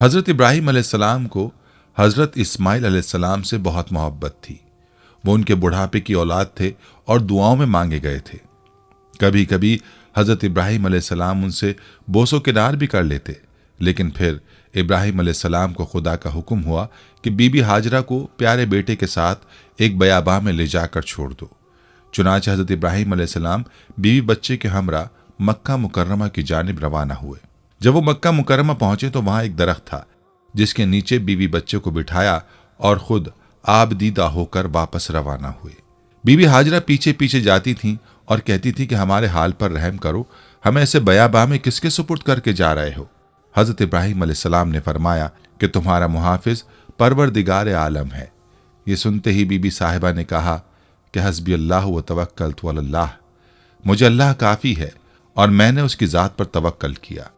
हज़रत इब्राहीम अलैहिस्सलाम को हज़रत इस्माइल अलैहिस्सलाम से बहुत मोहब्बत थी। वो उनके बुढ़ापे की औलाद थे और दुआओं में मांगे गए थे। कभी कभी हज़रत इब्राहीम अलैहिस्सलाम उनसे बोसो किनार भी कर लेते, लेकिन फिर इब्राहीम अलैहिस्सलाम को खुदा का हुक्म हुआ कि बीबी हाजरा को प्यारे बेटे के साथ एक बयाबा में ले जाकर छोड़ दो। चुनांचे हज़रत इब्राहीम अलैहिस्सलाम बीवी बच्चे के हमरा मक्का मुकर्रमा की जानिब रवाना हुए। जब वो मक्का मुकर्रमा पहुंचे तो वहां एक दरख्त था जिसके नीचे बीवी बच्चे को बिठाया और खुद आबदीदा होकर वापस रवाना हुए। बीबी हाजरा पीछे पीछे जाती थीं और कहती थी कि हमारे हाल पर रहम करो, हमें ऐसे बयाबा में किसके सुपुर्द करके जा रहे हो। हज़रत इब्राहीम अलैहिस्सलाम ने फरमाया कि तुम्हारा मुहाफिज परवरदिगार आलम है। ये सुनते ही बीबी साहिबा ने कहा कि हस्बी अल्लाह व तवक्कलतु अलल्लाह, मुझे अल्लाह काफ़ी है और मैंने उसकी ज़ात पर तवक्कल किया।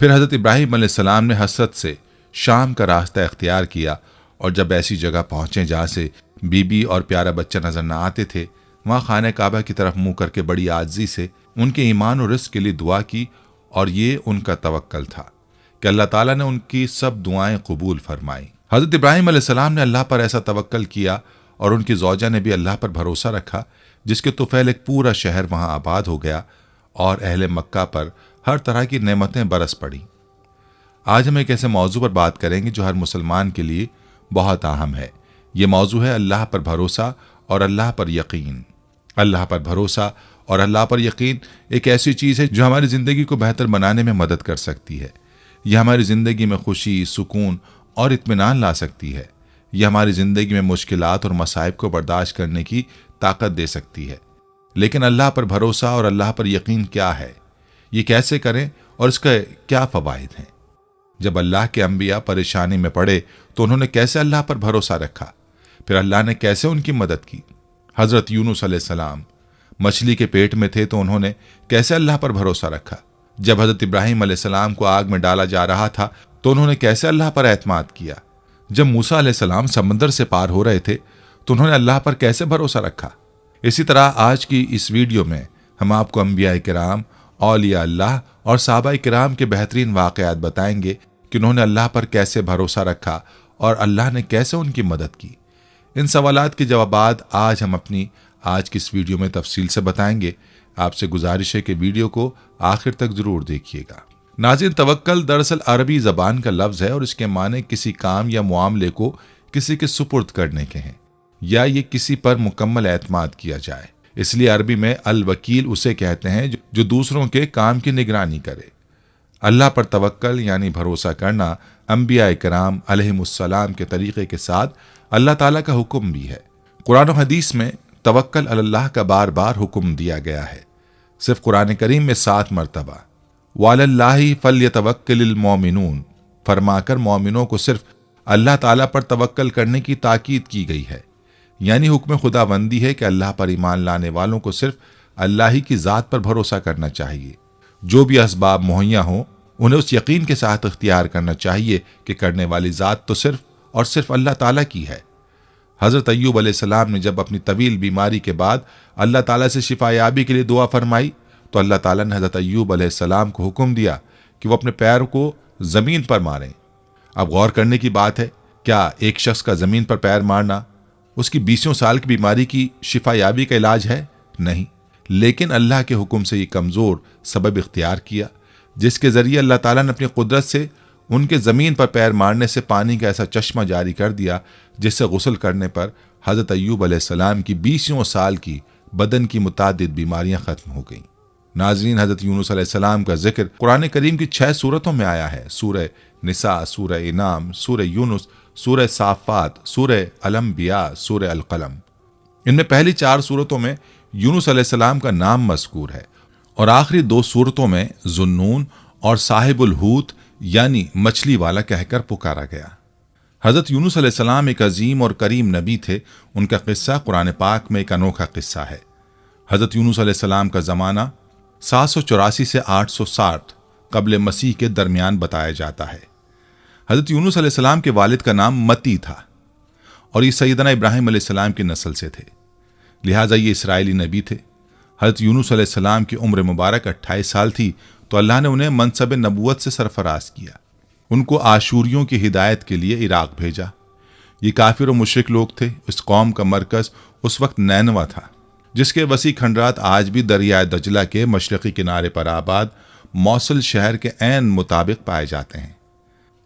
फिर हज़रत इब्राहीम अलैहिस्सलाम ने हसरत से शाम का रास्ता इख्तियार किया और जब ऐसी जगह पहुंचे जहाँ से बीबी और प्यारा बच्चा नजर न आते थे, वहाँ खाने काबा की तरफ मुंह करके बड़ी आजिज़ी से उनके ईमान और रिज़्क़ के लिए दुआ की। और ये उनका तवक्कल था कि अल्लाह ताला ने उनकी सब दुआएं कबूल फरमाई। हज़रत इब्राहीम अलैहिस्सलाम ने अल्लाह पर ऐसा तवक्कल किया और उनकी ज़ौजा ने भी अल्लाह पर भरोसा रखा, जिसके तुफ़ैल एक पूरा शहर वहाँ आबाद हो गया और अहले मक्का पर हर तरह की नेमतें बरस पड़ी। आज हम एक ऐसे मौजू पर बात करेंगे जो हर मुसलमान के लिए बहुत अहम है। ये मौजू है अल्लाह पर भरोसा और अल्लाह पर यकीन। अल्लाह पर भरोसा और अल्लाह पर यकीन एक ऐसी चीज़ है जो हमारी ज़िंदगी को बेहतर बनाने में मदद कर सकती है। यह हमारी ज़िंदगी में खुशी, सुकून और इत्मीनान ला सकती है। यह हमारी ज़िंदगी में मुश्किलात और मसाइब को बर्दाश्त करने की ताकत दे सकती है। लेकिन अल्लाह पर भरोसा और अल्लाह पर यकीन क्या है, ये कैसे करें और इसका क्या फ़वाइद हैं? जब अल्लाह के अंबिया परेशानी में पड़े तो उन्होंने कैसे अल्लाह पर भरोसा रखा, फिर अल्लाह ने कैसे उनकी मदद की। हज़रत यूनुस अलैहिस्सलाम मछली के पेट में थे तो उन्होंने कैसे अल्लाह पर भरोसा रखा। जब हज़रत इब्राहीम अलैहिस्सलाम को आग में डाला जा रहा था तो उन्होंने कैसे अल्लाह पर एतमाद किया। जब मूसा अलैहिस्सलाम समंदर से पार हो रहे थे तो उन्होंने अल्लाह पर कैसे भरोसा रखा। इसी तरह आज की इस वीडियो में हम आपको अंबिया किराम, औलिया अल्लाह और सहाबा किराम के बेहतरीन वाक़यात बताएंगे कि उन्होंने अल्लाह पर कैसे भरोसा रखा और अल्लाह ने कैसे उनकी मदद की। इन सवालात के जवाबात आज हम अपनी आज की इस वीडियो में तफसील से बताएंगे। आपसे गुजारिश है कि वीडियो को आखिर तक ज़रूर देखिएगा। नाज़रीन, तवक्कल दरअसल अरबी ज़बान का लफ्ज़ है और इसके माने किसी काम या मुआमले को किसी के सुपुर्द करने के हैं या ये किसी पर मुकम्मल एतमाद किया जाए। इसलिए अरबी में अल वकील उसे कहते हैं जो दूसरों के काम की निगरानी करे। अल्लाह पर तवक्कल यानी भरोसा करना अंबिया किराम अलैहिमुस्सलाम के तरीक़े के साथ अल्लाह ताला का हुक्म भी है। कुरान और हदीस में तवक्कल अल्लाह का बार बार हुक्म दिया गया है। सिर्फ कुरान करीम में 7 मरतबा वालल्लाहि फल्यतवक्किलिल मोमिनून फरमाकर मोमिनों को सिर्फ अल्लाह ताला पर तवक्कल करने की ताकीद की गई है। यानी हुक्म खुदाबंदी है कि अल्लाह पर ईमान लाने वालों को सिर्फ अल्लाह ही की ज़ात पर भरोसा करना चाहिए। जो भी असबाब मुहैया हों उन्हें उस यकीन के साथ इख्तियार करना चाहिए कि करने वाली ज़ात तो सिर्फ और सिर्फ अल्लाह ताला की है। हज़रत अय्यूब अलैहिस्सलाम ने जब अपनी तवील बीमारी के बाद अल्लाह ताला से शिफायाबी के लिए दुआ फरमाई तो अल्लाह ताला ने हज़रत अय्यूब अलैहिस्सलाम को हुक्म दिया कि वो अपने पैर को ज़मीन पर मारें। अब गौर करने की बात है, क्या एक शख्स का ज़मीन पर पैर मारना उसकी 20 साल की बीमारी की शिफायाबी का इलाज है? नहीं। लेकिन अल्लाह के हुक्म से ये कमज़ोर सबब इख्तियार किया जिसके ज़रिए अल्लाह ताला ने अपनी कुदरत से उनके ज़मीन पर पैर मारने से पानी का ऐसा चश्मा जारी कर दिया जिससे गुस्ल करने पर हज़रत अय्यूब अलैहिस्सलाम की 20 साल की बदन की मुतादिद बीमारियां ख़त्म हो गईं। नाज़रीन, हज़रत यूनुस अलैहिस्सलाम का जिक्र कुरान करीम की 6 सूरतों में आया है। सूरह निसा, सूरह इनाम, सूरह यूनुस, सूरह साफ़ात, सूरह अल-अंबिया, सूरह अल-क़लम। इनमें पहली 4 सूरतों में यूनुस अलैहिस्सलाम का नाम मज़कूर है और आखिरी 2 सूरतों में ज़ुन्नून और साहिबुल हूत यानी मछली वाला कहकर पुकारा गया। हज़रत यूनुस अलैहिस्सलाम एक अजीम और करीम नबी थे। उनका किस्सा कुरान पाक में एक अनोखा किस्सा है। हज़रत यूनुस अलैहिस्सलाम का ज़माना 784 से 860 क़ब्ल मसीह के दरमियान बताया जाता है। हज़रत यूनुस अलैहिस्सलाम के वालिद का नाम मती था और ये सैयदना इब्राहीम अलैहिस्सलाम की नस्ल से थे, लिहाजा ये इसराइली नबी थे। हज़रत यूनुस अलैहिस्सलाम की उम्र मुबारक 28 साल थी तो अल्लाह ने उन्हें मनसब नबूवत से सरफराज किया। उनको आशूरियों की हिदायत के लिए इराक भेजा। ये काफिर और मुशरिक लोग थे। इस कौम का मरकज उस वक्त नैनवा था, जिसके वसी खंडरात आज भी दरियाए दजला के मशरकी किनारे पर आबाद मौसल शहर के ऐन मुताबिक पाए जाते हैं।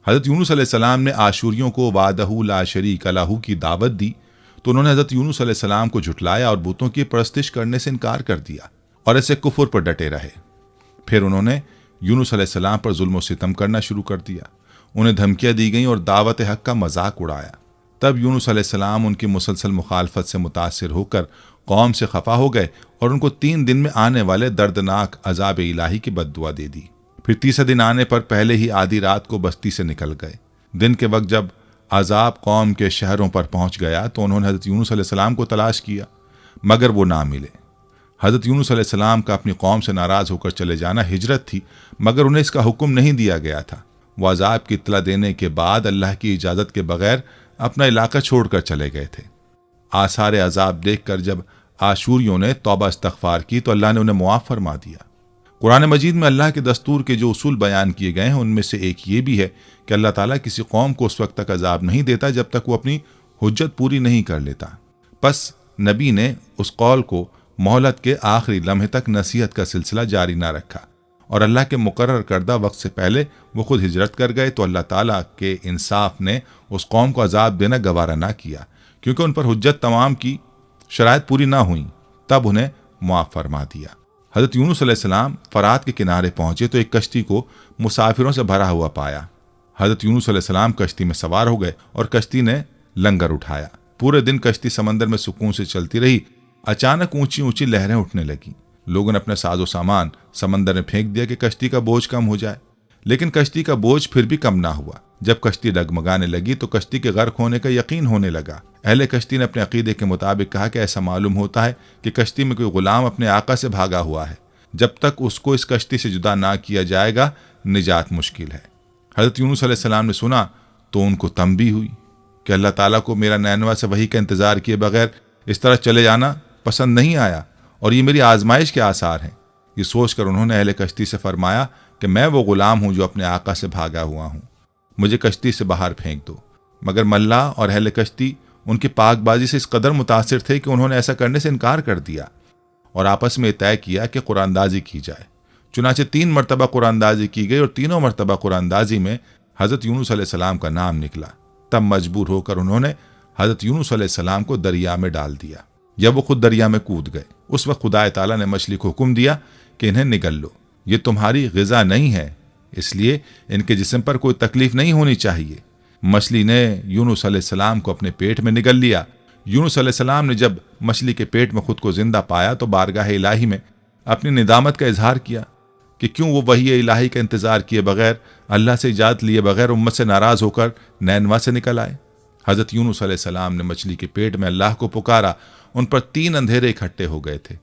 हज़रत यूनुस अलैहिस्सलाम ने आशूरियों को वादहू ला शरीक लहू की दावत दी तो उन्होंने हज़रत यूनुस अलैहिस्सलाम को झुटलाया और बुतों की परस्तिश करने से इनकार कर दिया और ऐसे कुफर पर डटे रहे। फिर उन्होंने यूनुस अलैहिस्सलाम पर जुल्म और सितम करना शुरू कर दिया। उन्हें धमकियां दी गईं और दावत हक का मजाक उड़ाया। तब यूनुस अलैहिस्सलाम उनकी मुसलसल मुखालफत से मुतासिर होकर कौम से खफा हो गए और उनको 3 दिन में आने वाले दर्दनाक अजाब इलाही की बद्दुआ दे दी। फिर तीसरे दिन आने पर पहले ही आधी रात को बस्ती से निकल गए। दिन के वक्त जब अजाब कौम के शहरों पर पहुंच गया तो उन्होंने हज़रत यूनुस अलैहिस्सलाम को तलाश किया, मगर वो ना मिले। हज़रत यूनुस अलैहिस्सलाम का अपनी कौम से नाराज़ होकर चले जाना हिजरत थी, मगर उन्हें इसका हुक्म नहीं दिया गया था। वो अजाब की इत्तला देने के बाद अल्लाह की इजाज़त के बगैर अपना इलाका छोड़कर चले गए थे। आसार अजाब देखकर जब आशूरियों ने तौबा इस्तग़फ़ार की तो अल्लाह ने उन्हें मुआफ़ फरमा दिया। कुरान मजीद में अल्लाह के दस्तूर के जो उसूल बयान किए गए हैं उनमें से एक ये भी है कि अल्लाह ताला किसी कौम को उस वक्त तक अजाब नहीं देता जब तक वो अपनी हुज्जत पूरी नहीं कर लेता। बस नबी ने उस कौल को मोहलत के आखिरी लम्हे तक नसीहत का सिलसिला जारी ना रखा और अल्लाह के मुकर्रर करदा वक्त से पहले वो खुद हिजरत कर गए तो अल्लाह ताला के इंसाफ ने उस कौम को अजाब देना गवारा ना किया, क्योंकि उन पर हुज्जत तमाम की शराइत पूरी ना हुई। तब उन्हें मुआफ़ फरमा दिया। हज़रत यूनुस अलैहिस्सलाम फरात के किनारे पहुंचे तो एक कश्ती को मुसाफिरों से भरा हुआ पाया। हज़रत यूनुस अलैहिस्सलाम कश्ती में सवार हो गए और कश्ती ने लंगर उठाया। पूरे दिन कश्ती समंदर में सुकून से चलती रही। अचानक ऊंची ऊंची लहरें उठने लगी। लोगों ने अपने साजो सामान समंदर में फेंक दिया कि कश्ती का बोझ कम हो जाए, लेकिन कश्ती का बोझ फिर भी कम ना हुआ। जब कश्ती डगमगाने लगी तो कश्ती के गर्क होने का यकीन होने लगा। अहले कश्ती ने अपने अकीदे के मुताबिक कहा कि ऐसा मालूम होता है कि कश्ती में कोई गुलाम अपने आका से भागा हुआ है। जब तक उसको इस कश्ती से जुदा ना किया जाएगा निजात मुश्किल है। हज़रत यूनुस अलैहिस्सलाम ने सुना तो उनको तंबी हुई कि अल्लाह ताला को मेरा नैनवा से वही का इंतज़ार किए बगैर इस तरह चले जाना पसंद नहीं आया और ये मेरी आजमाइश के आसार हैं। ये सोचकर उन्होंने अहले कश्ती से फरमाया कि मैं वो गुलाम हूँ जो अपने आका से भागा हुआ हूँ, मुझे कश्ती से बाहर फेंक दो। मगर मल्लाह और अहले कश्ती उनकी पाकबाजी से इस कदर मुतासिर थे कि उन्होंने ऐसा करने से इनकार कर दिया और आपस में तय किया कि कुरानदाजी की जाए। चुनाचे 3 मरतबा कुरानदाजी की गई और तीनों मरतबा कुरानदाजी में हज़रत यूनुस अलैहिस्सलाम का नाम निकला। तब मजबूर होकर उन्होंने हज़रत यूनुस अलैहिस्सलाम को दरिया में डाल दिया। जब वो खुद दरिया में कूद गए उस वक्त खुदा ताला ने मछली को हुक्म दिया कि इन्हें निगल लो, ये तुम्हारी ग़िज़ा नहीं है, इसलिए इनके जिस्म पर कोई तकलीफ नहीं होनी चाहिए। मछली ने यूनुस अलैहिस्सलाम को अपने पेट में निगल लिया। यूनुस अलैहिस्सलाम ने जब मछली के पेट में खुद को जिंदा पाया तो बारगाह इलाही में अपनी निदामत का इजहार किया कि क्यों वो वही इलाही का इंतज़ार किए बगैर, अल्लाह से इजाज़त लिए बगैर उम्मत से नाराज़ होकर नैनवा से निकल आए। हज़रत यूनुस अलैहिस्सलाम ने मछली के पेट में अल्लाह को पुकारा। उन पर 3 अंधेरे इकट्ठे हो गए थे,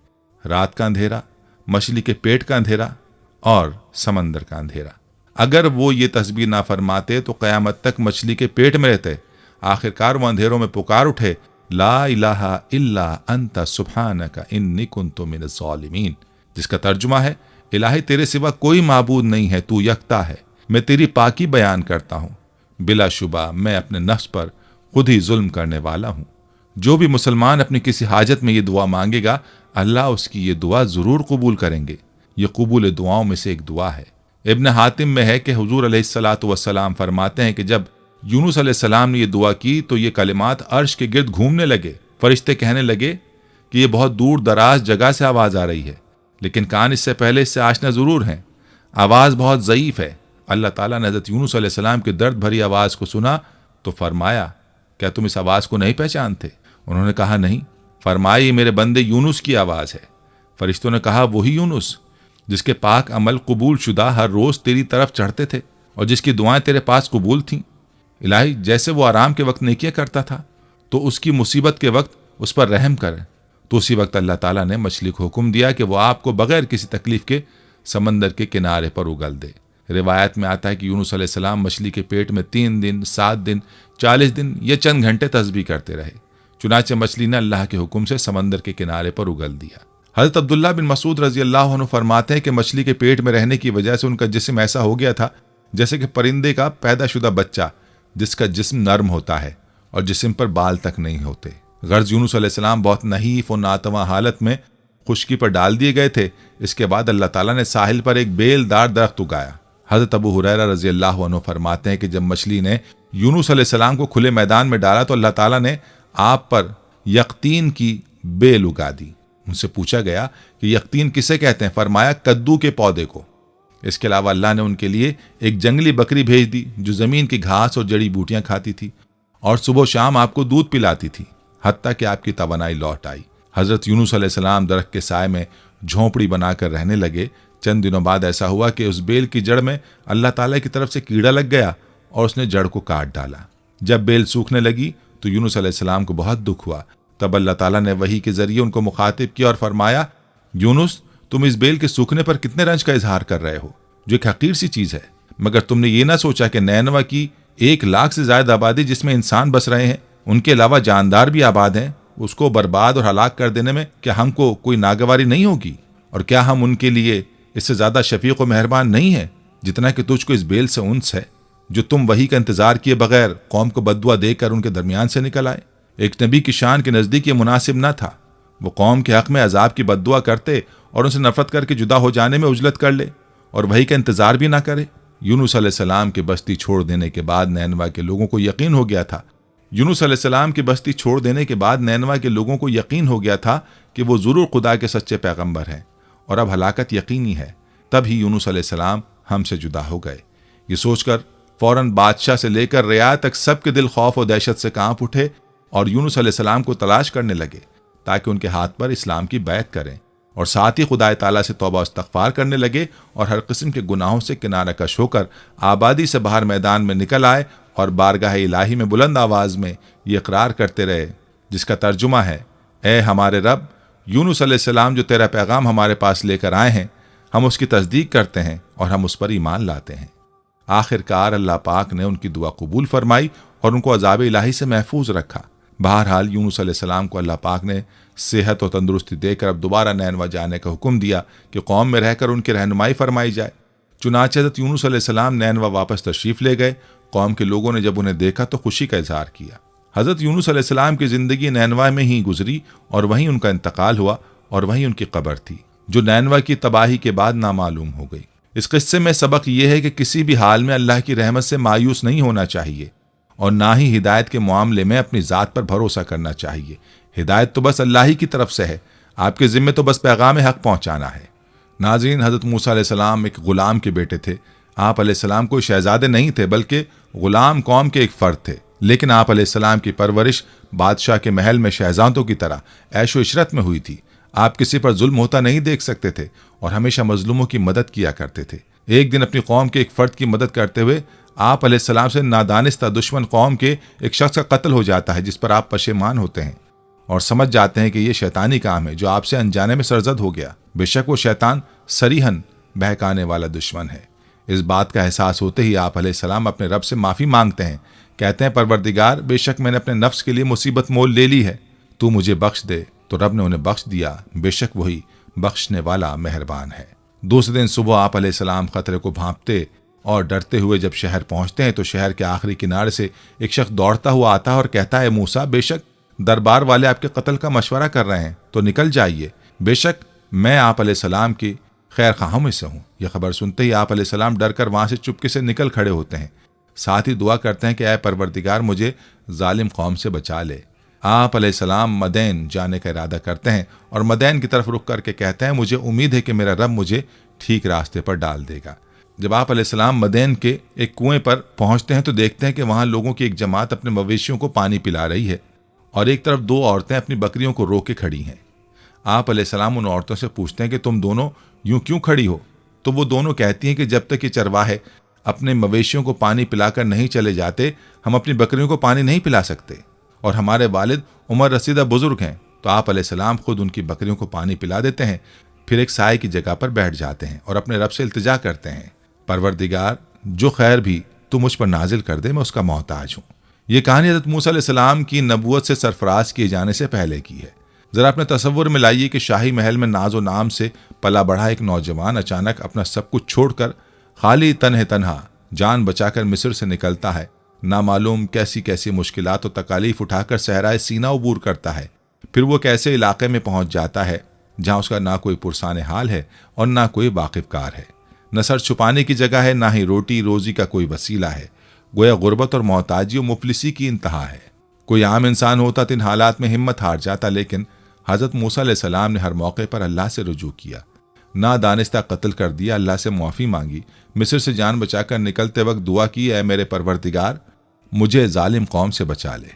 रात का अंधेरा, मछली के पेट का अंधेरा और समंदर का अंधेरा। अगर वो ये तस्बीह ना फरमाते तो क़यामत तक मछली के पेट में रहते। आखिरकार वो अंधेरों में पुकार उठे, ला इलाहा इल्ला अंता सुब्हानका इन्नी कुन्तु मिनज़ ज़ालिमीन, जिसका तर्जुमा है, इलाही तेरे सिवा कोई माबूद नहीं है, तू यकता है, मैं तेरी पाकी बयान करता हूँ, बिलाशुबा मैं अपने नफ्स पर खुद ही जुल्म करने वाला हूँ। जो भी मुसलमान अपनी किसी हाजत में ये दुआ मांगेगा अल्लाह उसकी ये दुआ ज़रूर कबूल करेंगे। ये कबूल दुआओं में से एक दुआ है। इब्न हातिम में है कि हुजूर अलैहिस्सलातु वस्सलाम फरमाते हैं कि जब यूनुस अलैहिस्सलाम ने ये दुआ की तो ये कलिमात अर्श के गिर्द घूमने लगे। फरिश्ते कहने लगे कि ये बहुत दूर दराज जगह से आवाज़ आ रही है, लेकिन कान इससे पहले इससे आशना ज़रूर हैं। आवाज़ बहुत ज़ईफ़ है। अल्लाह ताला ने हज़रत यूनुस अलैहिस्सलाम की दर्द भरी आवाज़ को सुना तो फरमाया, क्या तुम इस आवाज़ को नहीं पहचानते? उन्होंने कहा नहीं। फरमाया, ये मेरे बंदे यूनुस की आवाज़ है। फरिश्तों ने कहा, वही यूनुस जिसके पाक अमल कबूल शुदा हर रोज़ तेरी तरफ चढ़ते थे और जिसकी दुआएं तेरे पास कबूल थीं। इलाही, जैसे वो आराम के वक्त नेकियां करता था तो उसकी मुसीबत के वक्त उस पर रहम कर। तो उसी वक्त अल्लाह ताला ने मछली को हुक्म दिया कि वो आपको बगैर किसी तकलीफ के समंदर के किनारे पर उगल दे। रिवायत में आता है कि यूनुस अलैहिस्सलाम मछली के पेट में 3 दिन, 7 दिन, 40 दिन ये चंद घंटे तस्बीह करते रहे। चुनाचे मछली ने अल्लाह के हुक्म से समंदर के किनारे पर उगल दिया। हज़रत अब्दुल्लाह बिन मसूद रज़ी अल्लाह अन्हु फरमाते हैं कि मछली के पेट में रहने की वजह से उनका जिस्म ऐसा हो गया था जैसे कि परिंदे का पैदाशुदा बच्चा जिसका जिस्म नर्म होता है और जिस्म पर बाल तक नहीं होते। गर्ज यूनुस अलैहिस्सलाम बहुत नहीफ और नातवा हालत में खुश्की पर डाल दिए गए थे। इसके बाद अल्लाह ताला ने साहिल पर एक बेलदार दरख्त उगाया। हज़रत अबू हुरैरा रज़ी अल्लाह अन्हु फरमाते हैं कि जब मछली ने यूनुस अलैहिस्सलाम को खुले मैदान में डाला तो अल्लाह ताला ने आप पर यक़तीन की बेल उगा दी। उनसे पूछा गया कि यक़तीन किसे कहते हैं? फरमाया कद्दू के पौधे को। इसके अलावा अल्लाह ने उनके लिए एक जंगली बकरी भेज दी जो ज़मीन की घास और जड़ी बूटियां खाती थी और सुबह शाम आपको दूध पिलाती थी, हत्ता कि आपकी तवानाई लौट आई। हज़रत यूनुस अलैहिस्सलाम दरख्त के साए में झोंपड़ी बनाकर रहने लगे। चंद दिनों बाद ऐसा हुआ कि उस बेल की जड़ में अल्लाह ताला की तरफ से कीड़ा लग गया और उसने जड़ को काट डाला। जब बेल सूखने लगी तो यूनुस अलैहिस्सलाम को बहुत दुख हुआ। तब अल्लाह ताला ने वही के जरिए उनको मुखातिब किया और फरमाया, यूनुस तुम इस बेल के सूखने पर कितने रंज का इजहार कर रहे हो, जो एक हकीर सी चीज है, मगर तुमने ये ना सोचा कि नैनवा की 1 लाख से ज्यादा आबादी जिसमें इंसान बस रहे हैं, उनके अलावा जानदार भी आबाद हैं, उसको बर्बाद और हलाक कर देने में क्या हमको कोई नागवारी नहीं होगी? और क्या हम उनके लिए इससे ज्यादा शफीक व मेहरबान नहीं है जितना कि तुझको इस बेल से उन्स है, जो तुम वही का इंतजार किए बगैर कौम को बद्दुआ देकर उनके दरमियान से निकल आए। एक नबी की शान के नजदीक ये मुनासिब न था वो कौम के हक में अजाब की बद्दुआ करते और उनसे नफरत करके जुदा हो जाने में उजलत कर ले और वही का इंतजार भी ना करे। यूनुस अलैहिस्सलाम की बस्ती छोड़ देने के बाद नैनवा के लोगों को यकीन हो गया था यूनुस अलैहिस्सलाम की बस्ती छोड़ देने के बाद नैनवा के लोगों को यकीन हो गया था कि वो जरूर खुदा के सच्चे पैगंबर हैं और अब हलाकत यकीनी है। तब ही यूनुस अलैहिस्सलाम हमसे जुदा हो गए। ये सोचकर फौरन बादशाह से लेकर रियाया तक सबके दिल खौफ और दहशत से कांप उठे और यूनुस अलैहिस्सलाम को तलाश करने लगे ताकि उनके हाथ पर इस्लाम की बैत करें और साथ ही खुदाए ताला से तौबा इस्तग़फ़ार करने लगे और हर किस्म के गुनाहों से किनारा कश होकर आबादी से बाहर मैदान में निकल आए और बारगाह इलाही में बुलंद आवाज में ये इकरार करते रहे, जिसका तर्जुमा है, ए हमारे रब, यूनुस अलैहिस्सलाम जो तेरा पैगाम हमारे पास लेकर आए हैं, हम उसकी तस्दीक करते हैं और हम उस पर ईमान लाते हैं। आखिरकार अल्लाह पाक ने उनकी दुआ कबूल फरमाई और उनको अज़ाब इलाही से महफूज रखा। बहरहाल यूनुस अलैहिस्सलाम को अल्लाह पाक ने सेहत और तंदुरुस्ती देकर अब दोबारा नैनवा जाने का हुक्म दिया कि कौम में रहकर उनकी रहनुमाई फरमाई जाए। चुनांचे हज़रत यूनुस अलैहिस्सलाम नैनवा वापस तशरीफ़ ले गए। कौम के लोगों ने जब उन्हें देखा तो खुशी का इजहार किया। हज़रत यूनुस अलैहिस्सलाम की ज़िंदगी नैनवा में ही गुजरी और वहीं उनका इंतकाल हुआ और वहीं उनकी कब्र थी, जो नैनवा की तबाही के बाद नामालूम हो गई। इस किस्से में सबक यह है कि किसी भी हाल में अल्लाह की रहमत से मायूस नहीं होना चाहिए और ना ही हिदायत के मामले में अपनी ज़ात पर भरोसा करना चाहिए। हिदायत तो बस अल्लाह ही की तरफ से है, आपके ज़िम्मे तो बस पैगाम हक पहुँचाना है। नाज़रीन, हज़रत मूसा अलैहिस्सलाम एक ग़ुलाम के बेटे थे। आप अलैहिस्सलाम कोई शहजादे नहीं थे बल्कि ग़ुलाम कौम के एक फ़र्द थे, लेकिन आप अलैहिस्सलाम की परवरिश बादशाह के महल में शहजादों की तरह ऐशो इशरत में हुई थी। आप किसी पर जुल्म होता नहीं देख सकते थे और हमेशा मजलूमों की मदद किया करते थे। एक दिन अपनी कौम के एक फ़र्द की मदद करते हुए आप अलैहिस्सलाम से नादानिस्ता दुश्मन कौम के एक शख्स का कत्ल हो जाता है, जिस पर आप पशेमान होते हैं और समझ जाते हैं कि यह शैतानी काम है जो आपसे अनजाने में सरजद हो गया। बेशक वो शैतान सरीहन बहकाने वाला दुश्मन है। इस बात का एहसास होते ही आप अलैहिस्सलाम अपने रब से माफ़ी मांगते हैं। कहते हैं, परवरदिगार, बेशक मैंने अपने नफ्स के लिए मुसीबत मोल ले ली है, तू मुझे बख्श दे। तो रब ने उन्हें बख्श दिया, बेशक वही बख्शने वाला मेहरबान है। दूसरे दिन सुबह आप अलैहिस्सलाम खतरे को भांपते और डरते हुए जब शहर पहुंचते हैं तो शहर के आखिरी किनारे से एक शख्स दौड़ता हुआ आता है और कहता है, मूसा, बेशक दरबार वाले आपके कत्ल का मशवरा कर रहे हैं, तो निकल जाइए। बेशक मैं आप अलैहिस्सलाम की खैर खाहों में से हूँ। यह खबर सुनते ही आप अलैहिस्सलाम डर कर वहाँ से चुपके से निकल खड़े होते हैं। साथ ही दुआ करते हैं कि ऐ परवरदिगार, मुझे जालिम कौम से बचा ले। आप अलैहिस्सलाम मदैन जाने का इरादा करते हैं और मदैन की तरफ रुख करके कहते हैं, मुझे उम्मीद है कि मेरा रब मुझे ठीक रास्ते पर डाल देगा। जब आप अलैहिस्सलाम मदैन के एक कुएं पर पहुंचते हैं तो देखते हैं कि वहां लोगों की एक जमात अपने मवेशियों को पानी पिला रही है और एक तरफ 2 औरतें अपनी बकरियों को रोके खड़ी हैं। आप अलैहिस्सलाम उन औरतों से पूछते हैं कि तुम दोनों यूं क्यों खड़ी हो? तो वो दोनों कहती हैं कि जब तक ये चरवाहे अपने मवेशियों को पानी पिलाकर नहीं चले जाते, हम अपनी बकरियों को पानी नहीं पिला सकते और हमारे वालिद उमर रसीदा बुजुर्ग हैं। तो आप अलैहिस्सलाम खुद उनकी बकरियों को पानी पिला देते हैं, फिर एक साए की जगह पर बैठ जाते हैं और अपने रब से इल्तिजा करते हैं, परवरदिगार, जो खैर भी तू मुझ पर नाजिल कर दे, मैं उसका मोहताज हूँ। ये कहानी हज़रत मूसा अलैहिस्सलाम की नबूवत से सरफराज किए जाने से पहले की है। ज़रा अपने तसव्वुर में लाइए कि शाही महल में नाजो नाम से पला बढ़ा एक नौजवान अचानक अपना सब कुछ छोड़कर खाली तन्हा जान बचाकर मिस्र से निकलता है, नामालूम कैसी कैसी मुश्किलात और तकालीफ उठाकर सहराए सीना अबूर करता है। फिर वो कैसे इलाके में पहुंच जाता है जहां उसका ना कोई पुरसान हाल है और ना कोई वाकिफकार है, न सर छुपाने की जगह है, ना ही रोटी रोजी का कोई वसीला है। गोया गुर्बत और मोहताजी और मुफलिसी की इंतहा है। कोई आम इंसान होता तो इन हालात में हिम्मत हार जाता, लेकिन हज़रत मूसा अलैहिस्सलाम ने हर मौके पर अल्लाह से रुजू किया। ना दानिस्ता कत्ल कर दिया, अल्लाह से मुआफ़ी मांगी, मिस्र से जान बचाकर निकलते वक्त दुआ की, ऐ मेरे परवरदिगार मुझे जालिम कौम से बचा ले।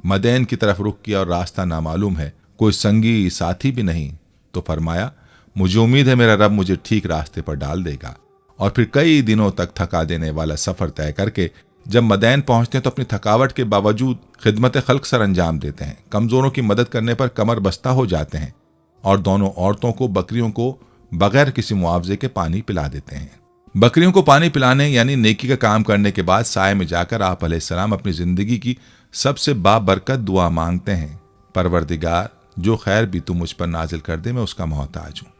मदैन की तरफ रुख किया और रास्ता नामालूम है, कोई संगी साथी भी नहीं। तो फरमाया, मुझे उम्मीद है मेरा रब मुझे ठीक रास्ते पर डाल देगा। और फिर कई दिनों तक थका देने वाला सफ़र तय करके जब मदैन पहुंचते हैं तो अपनी थकावट के बावजूद खिदमत खल्क सर अंजाम देते हैं। कमज़ोरों की मदद करने पर कमर बस्ता हो जाते हैं और दोनों औरतों को बकरियों को बगैर किसी मुआवजे के पानी पिला देते हैं। बकरियों को पानी पिलाने यानी नेकी का काम करने के बाद साय में जाकर आप अलैहिस्सलाम अपनी ज़िंदगी की सबसे बाबरकत दुआ मांगते हैं, परवरदिगार जो खैर भी तू मुझ पर नाजिल कर दे, मैं उसका मोहताज हूँ।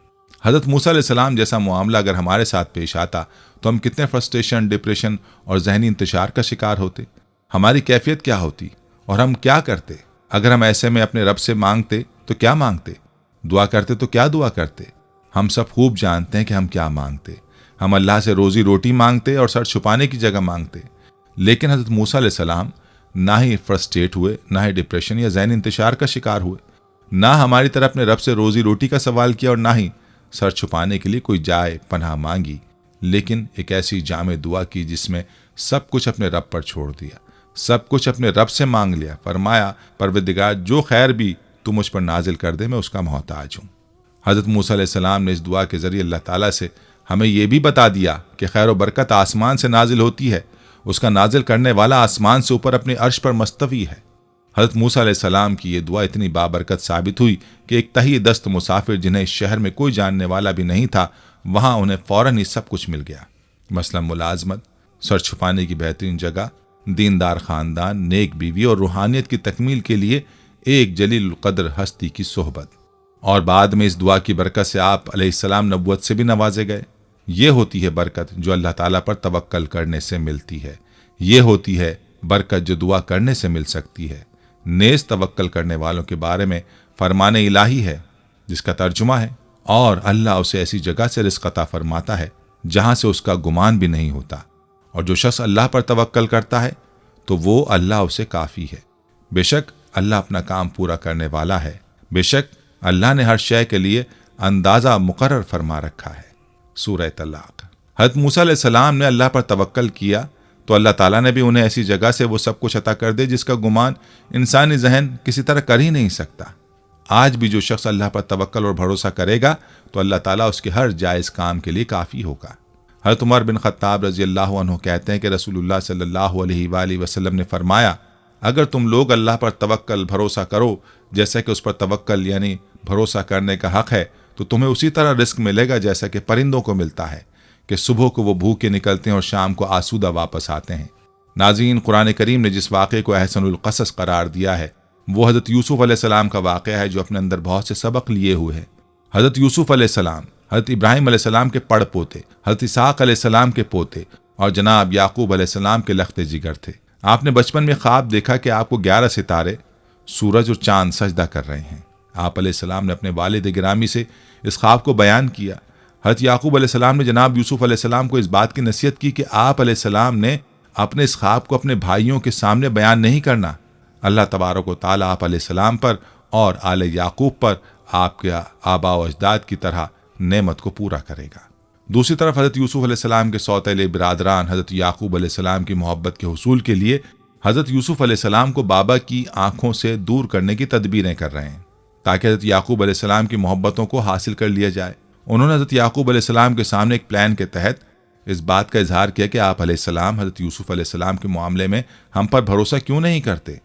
हज़रत मूसा अलैहिस्सलाम जैसा मामला अगर हमारे साथ पेश आता तो हम कितने फ्रस्ट्रेशन, डिप्रेशन और जहनी इंतशार का शिकार होते। हमारी कैफियत क्या होती और हम क्या करते। अगर हम ऐसे में अपने रब से मांगते तो क्या मांगते, दुआ करते तो क्या दुआ करते। हम सब खूब जानते हैं कि हम क्या मांगते। हम अल्लाह से रोजी रोटी मांगते और सर छुपाने की जगह मांगते। लेकिन हज़रत मूसा अलैहिस्सलाम ना ही फ्रस्ट्रेट हुए, ना ही डिप्रेशन या जहनी इंतशार का शिकार हुए, ना हमारी तरह अपने रब से रोजी रोटी का सवाल किया और ना ही सर छुपाने के लिए कोई जाए पनाह मांगी, लेकिन एक ऐसी जामे दुआ की जिसमें सब कुछ अपने रब पर छोड़ दिया, सब कुछ अपने रब से मांग लिया। फरमाया, परवरदिगार जो खैर भी तू मुझ पर नाजिल कर दे, मैं उसका मोहताज हूँ। हज़रत मूसा अलैहिस्सलाम ने इस दुआ के ज़रिए अल्लाह ताला से हमें यह भी बता दिया कि खैर व बरकत आसमान से नाजिल होती है, उसका नाजिल करने वाला आसमान से ऊपर अपने अर्श पर मुस्तवी है। हज़रत मूसा अलैहिस्सलाम की ये दुआ इतनी बाबरकत साबित हुई कि एक तही दस्त मुसाफिर जिन्हें इस शहर में कोई जानने वाला भी नहीं था, वहाँ उन्हें फ़ौरन ही सब कुछ मिल गया। मसलन मुलाजमत, सर छुपाने की बेहतरीन जगह, दीनदार ख़ानदान, नेक बीवी और रूहानियत की तकमील के लिए एक जलील क़द्र हस्ती की सोहबत। और बाद में इस दुआ की बरकत से आप अलैहिस्सलाम नबुव्वत से भी नवाजे गए। ये होती है बरकत जो अल्लाह ताला पर तवक्कल करने से मिलती है। ये होती है बरकत जो दुआ करने से मिल सकती है। नेज़ तवक्कल करने वालों के बारे में फरमाने इलाही है जिसका तर्जुमा है, और अल्लाह उसे ऐसी जगह से रिज़्क़ अता फरमाता है जहां से उसका गुमान भी नहीं होता। और जो शख्स अल्लाह पर तवक्कल करता है तो वो अल्लाह उसे काफ़ी है। बेशक अल्लाह अपना काम पूरा करने वाला है। बेशक अल्लाह ने हर शय के लिए अंदाज़ा मुकर्रर फरमा रखा है। सूरह तलाक़। हज़रत मूसा अलैहिस्सलाम ने अल्लाह पर तवक्कल किया तो अल्लाह ताला ने भी उन्हें ऐसी जगह से वो सब कुछ अता कर दे जिसका गुमान इंसानी जहन किसी तरह कर ही नहीं सकता। आज भी जो शख्स अल्लाह पर तवक्कल और भरोसा करेगा तो अल्लाह ताला उसके हर जायज़ काम के लिए काफ़ी होगा। हज़रत उमर बिन ख़त्ताब रज़ी अल्लाह अन्हु कहते हैं कि रसूलुल्लाह सल्लल्लाहु अलैहि वसल्लम ने फरमाया, अगर तुम लोग अल्लाह पर तवक्कल भरोसा करो जैसा कि उस पर तवक्कल यानी भरोसा करने का हक़ है, तो तुम्हें उसी तरह रिस्क मिलेगा जैसा कि परिंदों को मिलता है कि सुबह को वो भूखे निकलते हैं और शाम को आसूदा वापस आते हैं। नाज़रीन, कुरान करीम ने जिस वाक़े को अहसनुल क़सस करार दिया है वो हज़रत यूसुफ़ अलैहिस्सलाम का वाक़या है जो अपने अंदर बहुत से सबक लिए हुए है। हज़रत यूसुफ़ अलैहिस्सलाम हज़रत इब्राहीम अलैहिस्सलाम के पड़ पोते, हज़रत इसहाक़ अलैहिस्सलाम के पोते और जनाब याकूब अलैहिस्सलाम के लख्ते जिगर थे। आपने बचपन में ख्वाब देखा कि आपको 11 सितारे, सूरज और चांद सजदा कर रहे हैं। आप अलैहिस्सलाम ने अपने वालिद गिरामी से इस ख्वाब को बयान किया। हज़रत याकूब अलैहिस्सलाम ने जनाब यूसुफ़ अलैहिस्सलाम को इस बात की नसीहत की कि आप अलैहिस्सलाम ने अपने इस ख्वाब को अपने भाइयों के सामने बयान नहीं करना। अल्लाह तबारक व तआला आप अलैहिस्सलाम पर और आले याकूब पर आपके आबा व अजदाद की तरह नेमत को पूरा करेगा। दूसरी तरफ हज़रत यूसुफ़ अलैहिस्सलाम के सौतेले बिरादरान हज़रत याकूब अलैहिस्सलाम की मोहब्बत के हुसूल के लिए हज़रत यूसुफ़ अलैहिस्सलाम को बाबा की आंखों से दूर करने की तदबीरें कर रहे हैं ताकि हज़रत याकूब अलैहिस्सलाम की मोहब्बतों को हासिल कर लिया जाए। उन्होंने हज़रत याकूब अलैहिस्सलाम के सामने एक प्लान के तहत इस बात का इजहार किया कि आप अलैहिस्सलाम हज़रत यूसुफ़ अलैहिस्सलाम के मामले में हम पर भरोसा क्यों नहीं करते।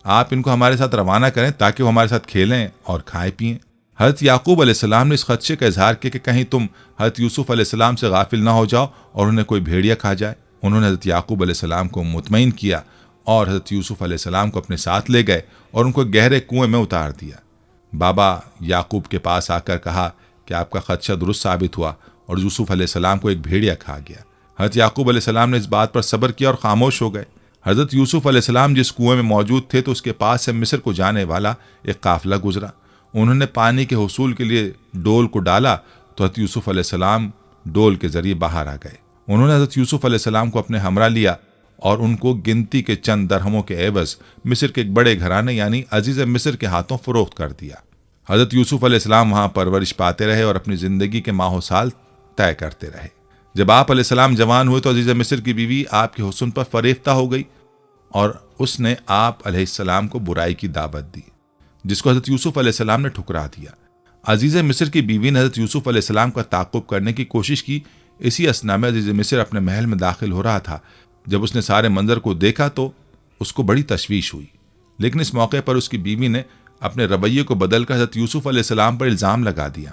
आप इनको हमारे साथ रवाना करें ताकि वो हमारे साथ खेलें और खाएं पिएं। हज़रत याकूब अलैहिस्सलाम ने इस खदशे का इजहार किया कि कहीं तुम हज़रत यूसुफ़ अलैहिस्सलाम से गाफिल ना हो जाओ और उन्हें कोई भेड़िया खा जाए। उन्होंने हज़रत याकूब अलैहिस्सलाम को मुतमईन किया और हज़रत यूसुफ़ अलैहिस्सलाम को अपने साथ ले गए और उनको गहरे कुएं में उतार दिया। बाबा याकूब के पास आकर कहा कि आपका खदशा दुरुस्त साबित हुआ और यूसुफ़ अलैहिस्सलाम को एक भेड़िया खा गया। हज़रत याकूब अलैहिस्सलाम ने इस बात पर सब्र किया और खामोश हो गए। हज़रत यूसुफ अलैहिस्सलाम जिस कुएं में मौजूद थे तो उसके पास से मिस्र को जाने वाला एक काफिला गुजरा। उन्होंने पानी के हुसूल के लिए डोल को डाला तो हज़रत यूसुफ अलैहिस्सलाम डोल के जरिए बाहर आ गए। उन्होंने हज़रत यूसुफ अलैहिस्सलाम को अपने हमरा लिया और उनको गिनती के चंद दरहमों के एवज मिस्र के एक बड़े घराने यानी अजीज मिस्र के हाथों फरोख्त कर दिया। हज़रत यूसुफ अलैहिस्सलाम वहां परवरिश पाते रहे और अपनी जिंदगी के माहो साल तय करते रहे। जब आप अलैहिस्सलाम जवान हुए तो अजीज मिस्र की बीवी आपके हुस्न पर फरेफ्ता हो गई और उसने आप अलैहिस्सलाम को बुराई की दावत दी, जिसको हज़रत यूसुफ अलैहिस्सलाम ने ठुकरा दिया। अजीज मिस्र की बीवी ने हज़रत यूसुफ अलैहिस्सलाम का ताक़ुब करने की कोशिश की। इसी असना में अजीज मिस्र अपने महल में दाखिल हो रहा था। जब उसने सारे मंजर को देखा तो उसको बड़ी तशवीश हुई, लेकिन इस मौके पर उसकी बीवी ने अपने रवैये को बदलकर हज़रत यूसुफ अलैहिस्सलाम पर इल्ज़ाम लगा दिया।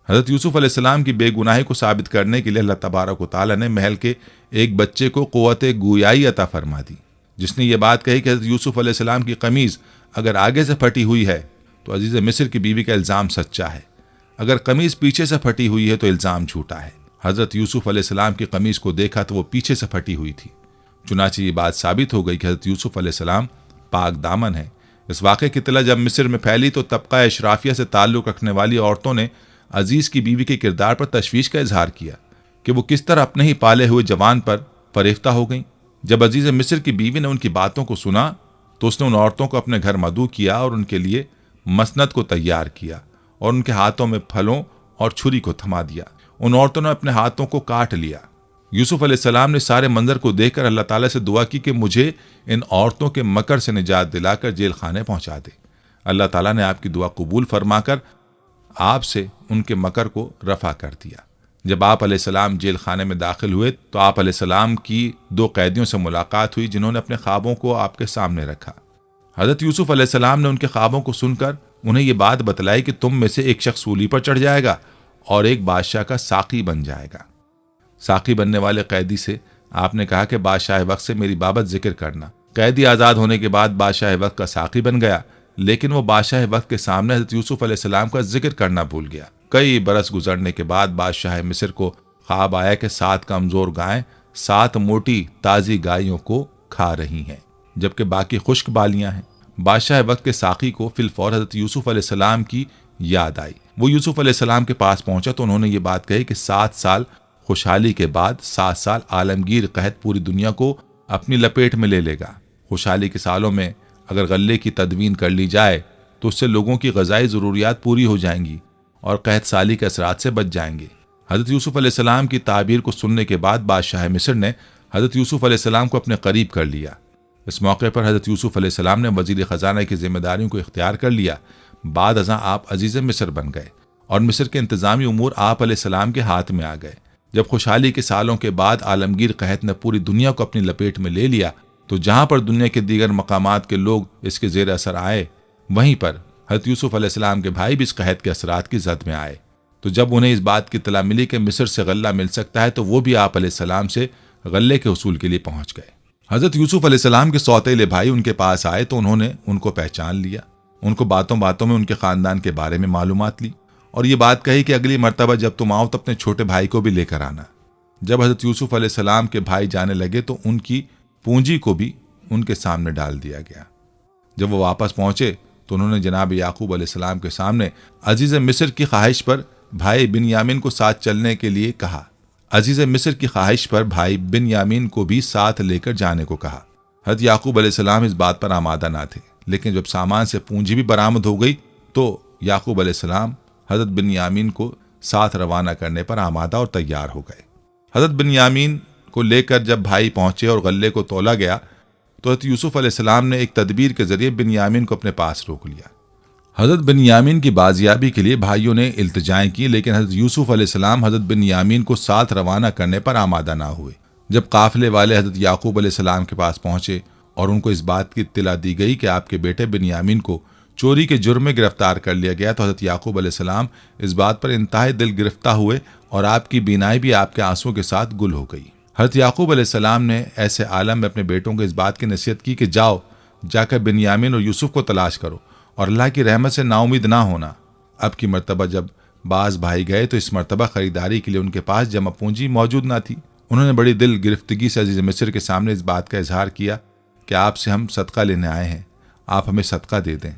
हज़रत यूसुफ अलैहिस्सलाम की बेगुनाही को साबित करने के लिए अल्लाह तबारक व तआला ने महल के एक बच्चे को क़ुव्वत गुयाई अता फरमा दी, जिसने ये बात कही कि हज़रत यूसुफ अलैहिस्सलाम की कमीज़ अगर आगे से फटी हुई है तो अजीज़ मिस्र की बीवी का इल्ज़ाम सच्चा है, अगर कमीज़ पीछे से फटी हुई है तो इल्ज़ाम झूठा है। हज़रत यूसुफ अलैहिस्सलाम की कमीज़ को देखा तो वो पीछे से फटी हुई थी। चुनांचे ये बात साबित हो गई कि हज़रत यूसुफ अलैहिस्सलाम पाक दामन है। इस वाक़े की इत्तला जब मिस्र में फैली तो तबका अशराफिया से ताल्लुक़ रखने वाली औरतों ने अजीज़ की बीवी के किरदार पर तशवीश का इजहार किया कि वो किस तरह अपने ही पाले हुए जवान पर फरेफ्ता हो गईं। जब अजीज़ मिस्र की बीवी ने उनकी बातों को सुना तो उसने उन औरतों को अपने घर मदऊ किया और उनके लिए मसनद को तैयार किया और उनके हाथों में फलों और छुरी को थमा दिया। उन औरतों ने अपने हाथों को काट लिया। यूसुफ अलैहिस्सलाम ने सारे मंजर को देखकर अल्लाह ताला से दुआ की कि मुझे इन औरतों के मकर से निजात दिलाकर जेल खाने पहुंचा दे। अल्लाह ताला ने आपकी दुआ कबूल फरमाकर आपसे उनके मकर को रफा कर दिया। जब आप अलैहिस्सलाम जेल खाने में दाखिल हुए तो आप अलैहिस्सलाम की 2 कैदियों से मुलाकात हुई जिन्होंने अपने ख्वाबों को आपके सामने रखा। हज़रत यूसुफ अलैहिस्सलाम ने उनके ख्वाबों को सुनकर उन्हें ये बात बतलाई कि तुम में से एक शख्स सूली पर चढ़ जाएगा और एक बादशाह का साकी बन जाएगा। साकी बनने वाले कैदी से आपने कहा कि बादशाह वक्त से मेरी बाबत जिक्र करना। कैदी आज़ाद होने के बाद बादशाह वक्त का साकी बन गया, लेकिन वो बादशाह वक्त के सामने हज़रत यूसुफ अलैहिस्सलाम का जिक्र करना भूल गया। कई बरस गुजरने के बाद बादशाह मिस्र को ख्वाब आया कि 7 कमज़ोर गायें 7 मोटी ताज़ी गायों को खा रही हैं, जबकि बाकी खुश्क बालियां हैं। बादशाह वक्त के साकी को फिलफौर हज़रत यूसुफ अलैहिस्सलाम की याद आई। वो यूसुफ अलैहिस्सलाम के पास पहुंचा तो उन्होंने ये बात कही कि 7 साल खुशहाली के बाद 7 साल आलमगीर कहत पूरी दुनिया को अपनी लपेट में ले लेगा। खुशहाली के सालों में अगर गल्ले की तदवीन कर ली जाए तो उससे लोगों की ग़ज़ाई ज़रूरियात पूरी हो जाएंगी और कहत साली के असरात से बच जाएंगे। हज़रत यूसुफ अलैहिस्सलाम की ताबीर को सुनने के बाद बादशाह मिस्र ने हज़रत यूसुफ अलैहिस्सलाम को अपने करीब कर लिया। इस मौके पर हज़रत यूसुफ अलैहिस्सलाम ने वज़ीर ख़जाना की जिम्मेदारियों को इख्तियार कर लिया। बाद अज़ां आप अजीज़ मिस्र बन गए और मिस्र के इंतज़ामी उमूर आप अलैहिस्सलाम के हाथ में आ गए। जब खुशहाली के सालों के बाद आलमगीर कहत ने पूरी दुनिया को अपनी लपेट में ले लिया तो जहाँ पर दुनिया के दीगर मकामात के लोग इसके ज़ेर असर आए, वहीं पर हज़रत यूसुफ अलैहिस्सलाम के भाई भी इस कहत के असरात की जद में आए। तो जब उन्हें इस बात की इत्तला मिली कि मिस्र से गल्ला मिल सकता है तो वो भी आप अलैहिस्सलाम से गल्ले के उसूल के लिए पहुंच गए। हज़रत यूसुफ अलैहिस्सलाम के सौतेले भाई उनके पास आए तो उन्होंने उनको पहचान लिया। उनको बातों बातों में उनके ख़ानदान के बारे में मालूमात ली और ये बात कही कि अगली मरतबा जब तुम आओ तो अपने छोटे भाई को भी लेकर आना। जब हज़रत यूसुफ अलैहिस्सलाम के भाई जाने लगे तो उनकी पूंजी को भी उनके सामने डाल दिया गया। जब वो वापस पहुंचे तो उन्होंने जनाब याकूब अलैहिस्सलाम के सामने अजीज़ मिस्र की ख्वाहिश पर भाई बिन्यामीन को साथ चलने के लिए कहा। अजीज़ मिस्र की ख्वाहिश पर भाई बिन्यामीन को भी साथ लेकर जाने को कहा। हज़रत याकूब अलैहिस्सलाम इस बात पर आमादा ना थे, लेकिन जब सामान से पूंजी भी बरामद हो गई तो याकूब अलैहिस्सलाम हज़रत बिन्यामीन को साथ रवाना करने पर आमादा और तैयार हो गए। हज़रत बिन्यामीन को लेकर जब भाई पहुंचे और गल्ले को तोला गया तो हज़रत यूसुफ अलैहिस्सलाम ने एक तदबीर के जरिए बिन्यामीन को अपने पास रोक लिया। हज़रत बिन्यामीन की बाजियाबी के लिए भाइयों ने इल्तिजाएं की, लेकिन हज़रत यूसुफ अलैहिस्सलाम हज़रत बिन्यामीन को साथ रवाना करने पर आमादा ना हुए। जब काफिले वाले हज़रत याकूब अलैहिस्सलाम के पास पहुंचे और उनको इस बात की इत्तला दी गई कि आपके बेटे बिन्यामीन को चोरी के जुर्म में गिरफ्तार कर लिया गया तो हज़रत याकूब अलैहिस्सलाम इस बात पर इंतहाई दिल गिरफ्ता हुए और आपकी बीनाई भी आपके आंसुओं के साथ गुल हो गई। हज़रत याकूब अलैहिस्सलाम ने ऐसे आलम में अपने बेटों को इस बात की नसीहत की कि जाओ जाकर बिन्यामीन और यूसुफ को तलाश करो और अल्लाह की रहमत से नाउमीद ना होना। अब की मरतबा जब बाज भाई गए तो इस मरतबा ख़रीदारी के लिए उनके पास जमा पूंजी मौजूद ना थी। उन्होंने बड़ी दिल गिरफ्तगी से अजीज मिस्र के सामने इस बात का इजहार किया कि आपसे हम सदका लेने आए हैं, आप हमें सदका दे दें।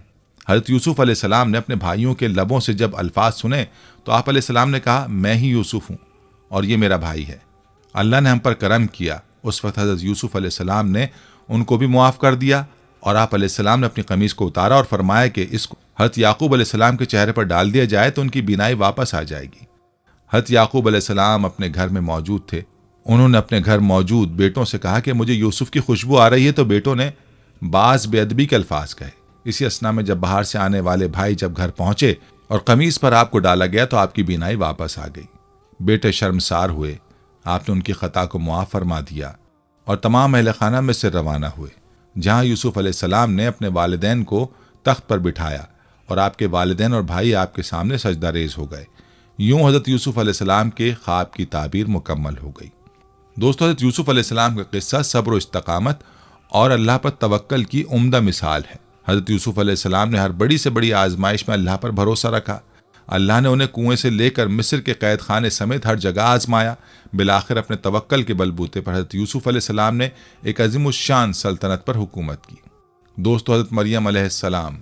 हज़रत यूसुफ अलैहिस्सलाम ने अपने भाइयों के लबों से जब अल्फाज सुने तो आप अलैहिस्सलाम ने कहा, मैं ही यूसुफ हूँ और ये मेरा भाई है। अल्लाह ने हम पर करम किया। उस वक्त हज़रत यूसुफ अलैहिस्सलाम ने उनको भी मुआफ़ कर दिया और आप अलैहिस्सलाम ने अपनी कमीज़ को उतारा और फरमाया कि इसको हज़रत याकूब अलैहिस्सलाम के चेहरे पर डाल दिया जाए तो उनकी बीनाई वापस आ जाएगी। हज़रत याकूब अलैहिस्सलाम अपने घर में मौजूद थे। उन्होंने अपने घर मौजूद बेटों से कहा कि मुझे यूसुफ की खुशबू आ रही है, तो बेटों ने बाज़ बेअदबी के अल्फाज कहे। इसी असना में जब बाहर से आने वाले भाई जब घर पहुंचे और कमीज पर आपको डाला गया तो आपकी बीनाई वापस आ गई। बेटे शर्मसार हुए, आपने उनकी खता को मुआफ़ फरमा दिया और तमाम अहले खाना में से रवाना हुए। जहां यूसुफ अलैहिस्सलाम ने अपने वालिदैन को तख्त पर बिठाया और आपके वालिदैन और भाई आपके सामने सजदा रेज हो गए। यूं हज़रत यूसुफ अलैहिस्सलाम के ख्वाब की ताबीर मुकम्मल हो गई। दोस्तों, हज़रत यूसुफ अलैहिस्सलाम का किस्सा सब्र और इस्तकामत और अल्लाह पर तवक्कल की उम्दा मिसाल है। हज़रत यूसुफ अलैहिस्सलाम ने हर बड़ी से बड़ी आजमाइश में अल्लाह पर भरोसा रखा। अल्लाह ने उन्हें कुएं से लेकर मिस्र के कैद खाने समेत हर जगह आजमाया। बिलाखिर अपने तवक्कल के बलबूते पर हज़रत यूसुफ अलैहिस्सलाम ने एक अज़ीमुश्शान सल्तनत पर हुकूमत की। दोस्तों, हज़रत मरियम अलैहिस्सलाम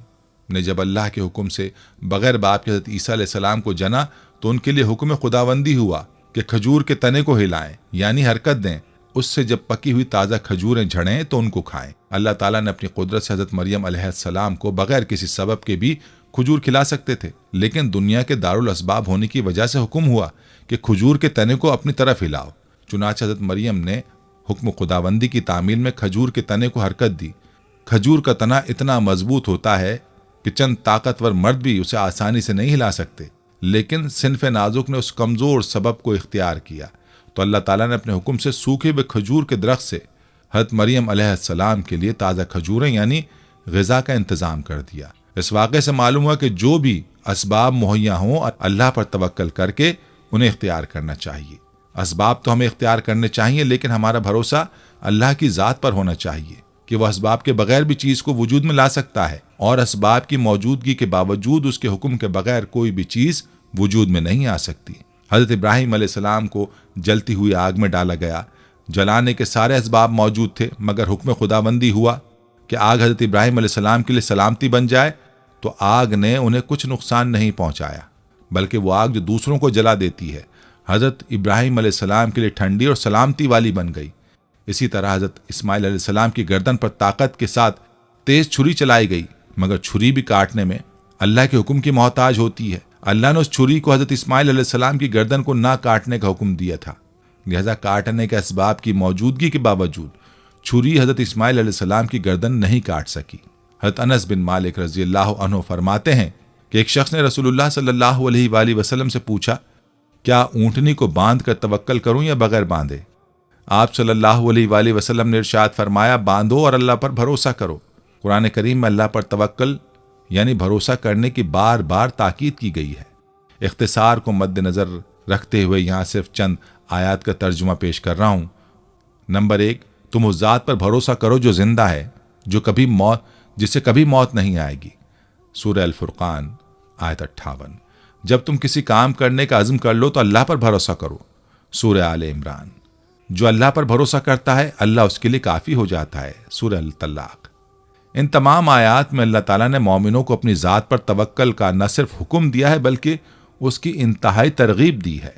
ने जब अल्लाह के हुक्म से बग़ैर बाप के हज़रत ईसा अलैहिस्सलाम को जना तो उनके लिए हुक्म खुदाबंदी हुआ कि खजूर के तने को हिलाएं, यानी हरकत दें। उससे जब पकी हुई ताज़ा खजूरें झड़ें तो उनको खाएं। अल्लाह ताला ने अपनी कुदरत से हज़रत मरियम अलैहिस्सलाम को बग़ैर किसी सबब के भी खजूर खिला सकते थे, लेकिन दुनिया के दारुल असबाब होने की वजह से हुक्म हुआ कि खजूर के तने को अपनी तरफ हिलाओ। चुनांचे हज़रत मरियम ने हुक्म खुदाबंदी की तामील में खजूर के तने को हरकत दी। खजूर का तना इतना मजबूत होता है कि चंद ताकतवर मर्द भी उसे आसानी से नहीं हिला सकते, लेकिन सिनफ़े नाजुक ने उस कमज़ोर सबब को इख्तियार किया तो अल्लाह ताला ने अपने हुक्म से सूखे हुए खजूर के दरख्त से हज़रत मरियम अलैहिस्सलाम के लिए ताज़ा खजूरें यानी ग़िज़ा का इंतज़ाम कर दिया। इस वाक़े से मालूम हुआ कि जो भी असबाब मुहैया हों, अल्लाह पर तवक्कल करके उन्हें इख्तियार करना चाहिए। असबाब तो हमें इख्तियार करने चाहिए, लेकिन हमारा भरोसा अल्लाह की ज़ात पर होना चाहिए कि वह असबाब के बगैर भी चीज़ को वजूद में ला सकता है और असबाब की मौजूदगी के बावजूद उसके हुक्म के बगैर कोई भी चीज़ वजूद में नहीं आ सकती। हज़रत इब्राहीम अलैहिस्सलाम को जलती हुई आग में डाला गया। जलाने के सारे असबाब मौजूद थे, मगर हुक्म खुदाबंदी हुआ कि आग हज़रत इब्राहीम अलैहिस्सलाम के लिए सलामती बन जाए, तो आग ने उन्हें कुछ नुकसान नहीं पहुंचाया, बल्कि वो आग जो दूसरों को जला देती है हज़रत इब्राहीम अलैहिस्सलाम के लिए ठंडी और सलामती वाली बन गई। इसी तरह हज़रत इस्माइल अलैहिस्सलाम की गर्दन पर ताकत के साथ तेज छुरी चलाई गई, मगर छुरी भी काटने में अल्लाह के हुक्म की मोहताज होती है। अल्लाह ने उस छुरी को हज़रत इस्माइल अलैहिस्सलाम की गर्दन को ना काटने का हुक्म दिया था, लिहाजा काटने के असबाब की मौजूदगी के बावजूद छुरी हज़रत इस्माइल अलैहिस्सलाम की गर्दन नहीं काट सकी। हज़रत अनस बिन मालिक रज़ियल्लाहु अन्हु फरमाते हैं कि एक शख्स ने रसूलुल्लाह सल्लल्लाहु अलैहि वसल्लम से पूछा, क्या ऊँटनी को बांध कर तवक्कल करूँ या बगैर बांधे? आप सल्लल्लाहु अलैहि वसल्लम ने इरशाद फरमाया, बांधो और अल्लाह पर भरोसा करो। कुरान करीम में अल्लाह पर तवक्कल यानी भरोसा करने की बार बार ताकीद की गई है। इख्तिसार को मद्देनज़र रखते हुए यहाँ सिर्फ चंद आयात का तर्जुमा पेश कर रहा हूँ। नंबर 1, तुम उस ज़ात पर भरोसा करो जो जिंदा है, जिसे कभी मौत नहीं आएगी। सूरह अल-फुरक़ान आयत 58। जब तुम किसी काम करने का अज़्म कर लो तो अल्लाह पर भरोसा करो। सूरह आले इमरान। जो अल्लाह पर भरोसा करता है अल्लाह उसके लिए काफ़ी हो जाता है। सूरह अल-तलाक़। इन तमाम आयात में अल्लाह ताला ने मोमिनों को अपनी ज़ात पर तवक्कल का न सिर्फ हुक्म दिया है बल्कि उसकी इंतहाई तरगीब दी है।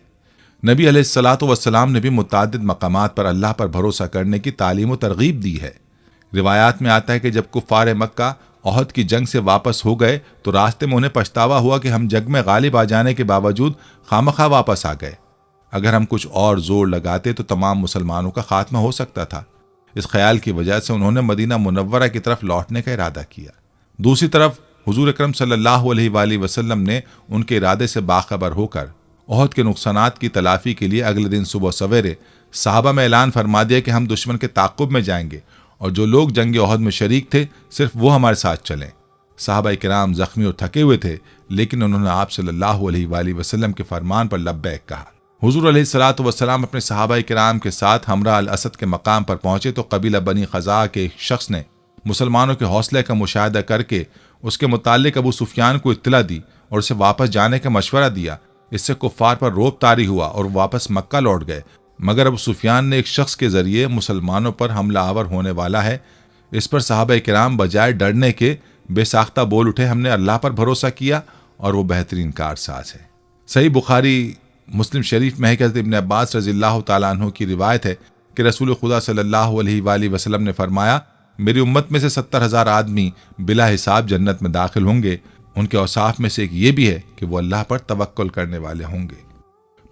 नबी अलैहिस्सलातु वस्सलाम ने भी मुतादिद मकामात पर अल्लाह पर भरोसा करने की तालीम व तरगीब दी है। रिवायात में आता है कि जब कुफ़ार मक्का ओहद की जंग से वापस हो गए तो रास्ते में उन्हें पछतावा हुआ कि हम जंग में गालिब आ जाने के बावजूद खामखा वापस आ गए। अगर हम कुछ और जोर लगाते तो तमाम मुसलमानों का खात्मा हो सकता था। इस ख्याल की वजह से उन्होंने मदीना मुनव्वरा की तरफ लौटने का इरादा किया। दूसरी तरफ हुजूर अकरम सल्लल्लाहु अलैहि वसल्लम ने उनके इरादे से बाखबर होकर ओहद के नुकसानात की तलाफी के लिए अगले दिन सुबह सवेरे सहाबा में ऐलान फरमा दिया कि हम दुश्मन के ताक़ुब में जाएंगे और जो लोग जंग ओहद में शरीक थे सिर्फ वो हमारे साथ चलें। सहाबा किराम जख्मी और थके हुए थे, लेकिन उन्होंने आप सल्लल्लाहु अलैहि वसल्लम के फरमान पर लब्बैक कहा। हुजूर अलैहिस्सलातु वस्सलाम अपने सहाबा किराम के साथ हमरा अल असद के मकाम पर पहुंचे तो कबीला बनी खज़ा के एक शख्स ने मुसलमानों के हौसले का मुशाहिदा करके उसके मुताल्लिक अबू सुफियान को इत्तला दी और उसे वापस जाने का मशवरा दिया। इससे कुफ्फार पर रोब तारी हुआ और वापस मक्का लौट गए। मगर अबू सुफियान ने एक शख्स के जरिए मुसलमानों पर हमला आवर होने वाला है, इस पर सहाबा किराम बजाय डरने के बेसाख्ता बोल उठे, हमने अल्लाह पर भरोसा किया और वो बेहतरीन कारसाज है। सही बुखारी मुस्लिम शरीफ में है कि हज़रत इब्न अब्बास रज़ियल्लाहु ताला अन्हु की रिवायत है कि रसूल खुदा सल्लल्लाहु अलैहि वसल्लम ने फरमाया, मेरी उम्मत में से 70,000 आदमी बिला हिसाब जन्नत में दाखिल होंगे। उनके औसाफ में से एक ये भी है कि वो अल्लाह पर तवक्कुल करने वाले होंगे।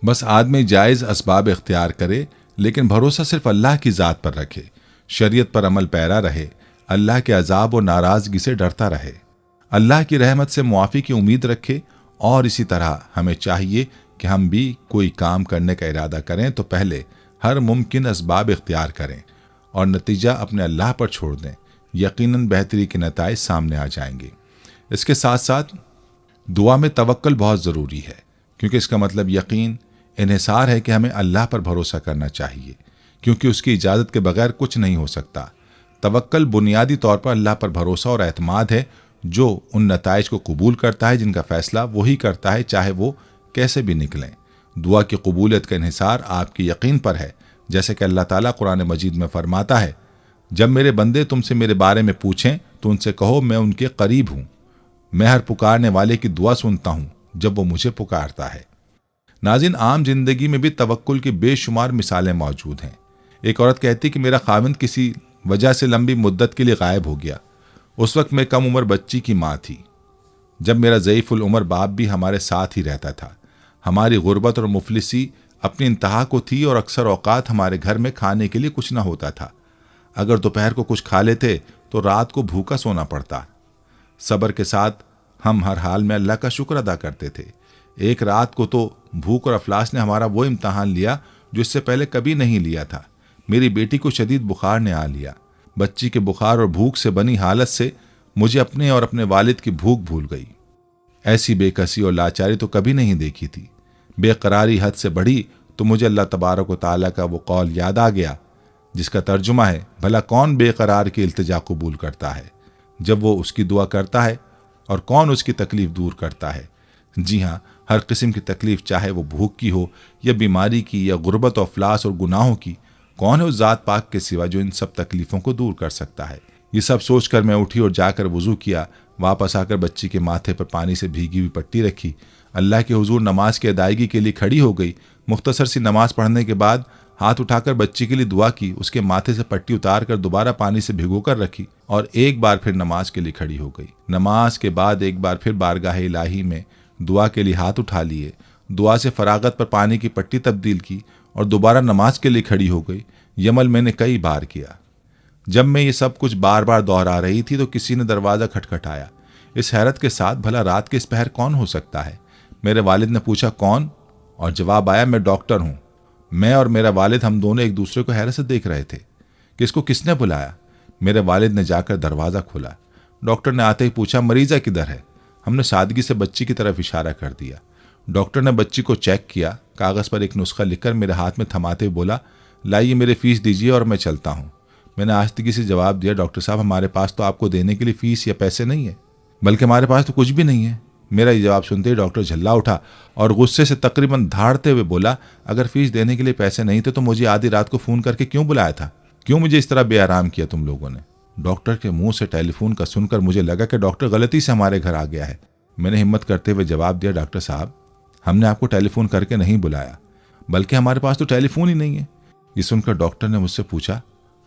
बस आदमी जायज़ असबाब इख्तियार करे, लेकिन भरोसा सिर्फ अल्लाह की ज़ात पर रखे, शरीयत पर अमल पैरा रहे, अल्लाह के अजाब और नाराज़गी से डरता रहे, अल्लाह की रहमत से मुआफ़ी की उम्मीद रखे। और इसी तरह हमें चाहिए कि हम भी कोई काम करने का इरादा करें तो पहले हर मुमकिन असबाब इख्तियार करें और नतीजा अपने अल्लाह पर छोड़ दें। यकीनन बेहतरी के नताइज सामने आ जाएंगे। इसके साथ साथ दुआ में तवक्कुल बहुत ज़रूरी है, क्योंकि इसका मतलब यकीन, इन्हिसार है कि हमें अल्लाह पर भरोसा करना चाहिए, क्योंकि उसकी इजाज़त के बगैर कुछ नहीं हो सकता। तवक्कुल बुनियादी तौर पर अल्लाह पर भरोसा और एतमाद है, जो उन नताइज को कबूल करता है जिनका फ़ैसला वही करता है, चाहे वो कैसे भी निकलें। दुआ की कबूलियत का इन्हिसार आपके यकीन पर है, जैसे कि अल्लाह ताला कुरान मजीद में फरमाता है, जब मेरे बंदे तुमसे मेरे बारे में पूछें तो उनसे कहो मैं उनके करीब हूँ, मैं हर पुकारने वाले की दुआ सुनता हूँ जब वो मुझे पुकारता है। नाज़रीन, आम जिंदगी में भी तवक्कुल की बेशुमार मिसालें मौजूद हैं। एक औरत कहती कि मेरा खाविंद किसी वजह से लंबी मुद्दत के लिए गायब हो गया। उस वक्त मैं कम उम्र बच्ची की माँ थी, जब मेरा ज़ईफ़ुल उमर बाप भी हमारे साथ ही रहता था। हमारी गुर्बत और मुफलिसी अपनी इंतहा को थी और अक्सर औकात हमारे घर में खाने के लिए कुछ ना होता था। अगर दोपहर को कुछ खा लेते तो रात को भूखा सोना पड़ता। सब्र के साथ हम हर हाल में अल्लाह का शुक्र अदा करते थे। एक रात को तो भूख और अफलास ने हमारा वो इम्तहान लिया जो इससे पहले कभी नहीं लिया था। मेरी बेटी को शदीद बुखार ने आ लिया। बच्ची के बुखार और भूख से बनी हालत से मुझे अपने और अपने वालिद की भूख भूल गई। ऐसी बेकसी और लाचारी तो कभी नहीं देखी थी। बेकरारी हद से बढ़ी तो मुझे अल्लाह तबारक व तआला का वो कौल याद आ गया, जिसका तर्जुमा है, भला कौन बेकरार की इल्तिजा कबूल करता है जब वो उसकी दुआ करता है, और कौन उसकी तकलीफ दूर करता है। जी हाँ, हर किस्म की तकलीफ, चाहे वो भूख की हो या बीमारी की या गुर्बत और अफलास और गुनाहों की, कौन है उस ज़ात पाक के सिवा जो इन सब तकलीफ़ों को दूर कर सकता है। ये सब सोचकर मैं उठी और जाकर वज़ू किया। वापस आकर बच्ची के माथे पर पानी से भीगी हुई पट्टी रखी। अल्लाह के हुजूर नमाज की अदायगी के लिए खड़ी हो गई। मुख्तसर सी नमाज पढ़ने के बाद हाथ उठाकर बच्ची के लिए दुआ की, उसके माथे से पट्टी उतार कर दोबारा पानी से भिगोकर रखी और एक बार फिर नमाज के लिए खड़ी हो गई। नमाज के बाद एक बार फिर बारगाह इलाही में दुआ के लिए हाथ उठा लिए, दुआ से फरागत पर पानी की पट्टी तब्दील की और दोबारा नमाज के लिए खड़ी हो गई। ये अमल मैंने कई बार किया। जब मैं ये सब कुछ बार बार दोहरा रही थी तो किसी ने दरवाज़ा खटखटाया। इस हैरत के साथ, भला रात के इस पहर कौन हो सकता है? मेरे वालिद ने पूछा, कौन? और जवाब आया, मैं डॉक्टर हूँ। मैं और मेरा वालिद, हम दोनों एक दूसरे को हैरत से देख रहे थे कि इसको किसने बुलाया। मेरे वालिद ने जाकर दरवाज़ा खोला। डॉक्टर ने आते ही पूछा, मरीज़ा किधर है? हमने सादगी से बच्ची की तरफ इशारा कर दिया। डॉक्टर ने बच्ची को चेक किया, कागज़ पर एक नुस्खा लिखकर मेरे हाथ में थमाते हुए बोला, लाइए मेरी फ़ीस दीजिए और मैं चलता हूँ। मैंने आस्तिकी से जवाब दिया, डॉक्टर साहब, हमारे पास तो आपको देने के लिए फ़ीस या पैसे नहीं है, बल्कि हमारे पास तो कुछ भी नहीं है। मेरा ये जवाब सुनते ही डॉक्टर झल्ला उठा और गुस्से से तकरीबन धाड़ते हुए बोला, अगर फ़ीस देने के लिए पैसे नहीं थे तो मुझे आधी रात को फ़ोन करके क्यों बुलाया था? क्यों मुझे इस तरह बेआराम किया तुम लोगों ने? डॉक्टर के मुंह से टेलीफोन का सुनकर मुझे लगा कि डॉक्टर गलती से हमारे घर आ गया है। मैंने हिम्मत करते हुए जवाब दिया, डॉक्टर साहब, हमने आपको टेलीफोन करके नहीं बुलाया, बल्कि हमारे पास तो टेलीफोन ही नहीं है। ये सुनकर डॉक्टर ने मुझसे पूछा,